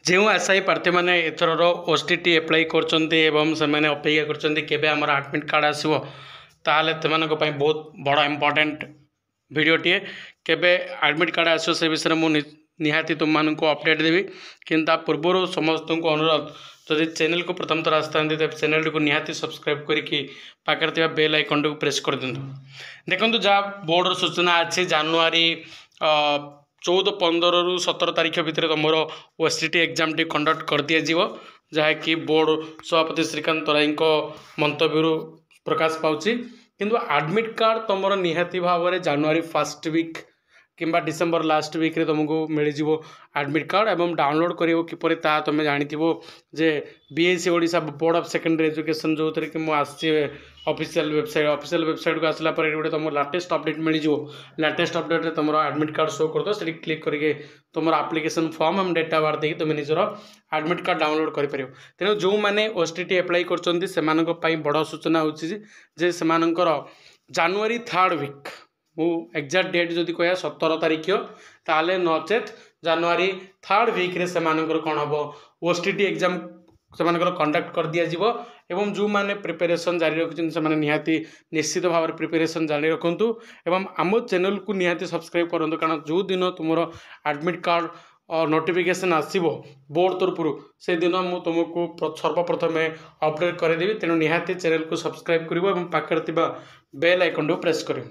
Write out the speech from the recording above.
ଯେଉଁ ଆଶାୟୀ ପ୍ରାର୍ଥୀମାନେ ଏଥରର ଓଟିଟି ଆପ୍ଲାଏ କରୁଛନ୍ତି ଏବଂ ସେମାନେ ଅପେକ୍ଷା କରିଛନ୍ତି କେବେ ଆମର ଆଡମିଟ୍ କାର୍ଡ଼ ଆସିବ, ତାହେଲେ ସେମାନଙ୍କ ପାଇଁ ବହୁତ ବଡ଼ ଇମ୍ପୋର୍ଟାଣ୍ଟ ଭିଡ଼ିଓଟିଏ। କେବେ ଆଡମିଟ୍ କାର୍ଡ଼ ଆସିବ ସେ ବିଷୟରେ ମୁଁ ନିହାତି ତୁମମାନଙ୍କୁ ଅପଡ଼େଟ୍ ଦେବି। କିନ୍ତୁ ତା ପୂର୍ବରୁ ସମସ୍ତଙ୍କୁ ଅନୁରୋଧ, ଯଦି ଚ୍ୟାନେଲକୁ ପ୍ରଥମ ଥର ଆସିଥାନ୍ତି ତେବେ ଚ୍ୟାନେଲଟିକୁ ନିହାତି ସବସ୍କ୍ରାଇବ୍ କରିକି ପାଖରେ ଥିବା ବେଲ୍ ଆଇକନ୍ଟିକୁ ପ୍ରେସ୍ କରିଦିଅନ୍ତୁ। ଦେଖନ୍ତୁ, ଯାହା ବୋର୍ଡ଼ର ସୂଚନା ଅଛି, ଜାନୁଆରୀ 14, 15 ରୁ 17 ତାରିଖ ଭିତରେ ତୁମର ଓଟିଟି ଏକ୍ଜାମଟି କଣ୍ଡକ୍ଟ କରିଦିଆଯିବ, ଯାହାକି ବୋର୍ଡ଼ ସଭାପତି ଶ୍ରୀକାନ୍ତ ତରାଇଙ୍କ ମନ୍ତବ୍ୟରୁ ପ୍ରକାଶ ପାଉଛି। କିନ୍ତୁ ଆଡମିଟ୍ କାର୍ଡ଼ ତୁମର ନିହାତି ଭାବରେ ଜାନୁଆରୀ ଫାର୍ଷ୍ଟ ୱିକ୍ କିମ୍ବା ଡିସେମ୍ବର ଲାଷ୍ଟ ୱିକ୍ରେ ତୁମକୁ ମିଳିଯିବ ଆଡମିଟ୍ କାର୍ଡ଼। ଏବଂ ଡାଉନଲୋଡ଼ କରିବ କିପରି ତାହା ତୁମେ ଜାଣିଥିବ ଯେ BSc Odisha board of secondary education, ଯେଉଁଥିରେ କି ମୁଁ ଆସିଛି ଅଫିସିଆଲ୍ ୱେବସାଇଟ୍କୁ ଆସିଲା ପରେ ଗୋଟେ ତୁମର ଲାଟେଷ୍ଟ ଅପଡ଼େଟ୍ ମିଳିଯିବ। ଲାଟେଷ୍ଟ ଅପଡ଼େଟ୍ରେ ତୁମର ଆଡମିଟ୍ କାର୍ଡ଼ ଶୋ କରିଦେବ, ସେଠି କ୍ଲିକ୍ କରିକି ତୁମର ଆପ୍ଲିକେସନ୍ ଫର୍ମ ଏବଂ ଡେଟ୍ ଅଫ୍ ବାର୍ଥ ଦେଇକି ତୁମେ ନିଜର ଆଡମିଟ୍ କାର୍ଡ଼ ଡାଉନଲୋଡ଼ କରିପାରିବ। ତେଣୁ ଯେଉଁମାନେ ଓଟିଟି ଆପ୍ଲାଏ କରୁଛନ୍ତି ସେମାନଙ୍କ ପାଇଁ ବଡ଼ ସୂଚନା ହେଉଛି ଯେ ସେମାନଙ୍କର ଜାନୁଆରୀ 3rd ୱିକ୍, ମୁଁ ଏକ୍ଜାକ୍ଟ ଡେଟ୍ ଯଦି କହିବା 17 ତାରିଖ, ତାହେଲେ ନଚେତ୍ ଜାନୁଆରୀ 3rd ୱିକ୍ରେ ସେମାନଙ୍କର କ'ଣ ହେବ, ଓଟିଟି ଏକ୍ଜାମ୍ ସେମାନଙ୍କର କଣ୍ଡକ୍ଟ କରିଦିଆଯିବ। ଏବଂ ଯେଉଁମାନେ ପ୍ରିପାରେସନ୍ ଜାରି ରଖିଛନ୍ତି ସେମାନେ ନିହାତି ନିଶ୍ଚିତ ଭାବରେ ପ୍ରିପାରେସନ୍ ଜାରି ରଖନ୍ତୁ ଏବଂ ଆମ ଚ୍ୟାନେଲକୁ ନିହାତି ସବସ୍କ୍ରାଇବ୍ କରନ୍ତୁ, କାରଣ ଯେଉଁଦିନ ତୁମର ଆଡମିଟ୍ କାର୍ଡ଼ ନୋଟିଫିକେସନ୍ ଆସିବ ବୋର୍ଡ଼ ତରଫରୁ, ସେଦିନ ମୁଁ ତୁମକୁ ସର୍ବପ୍ରଥମେ ଅପଡ଼େଟ୍ କରିଦେବି। ତେଣୁ ନିହାତି ଚ୍ୟାନେଲକୁ ସବସ୍କ୍ରାଇବ୍ କରିବ ଏବଂ ପାଖରେ ଥିବା ବେଲ୍ ଆଇକନ୍ଟିକୁ ପ୍ରେସ୍ କରିବ।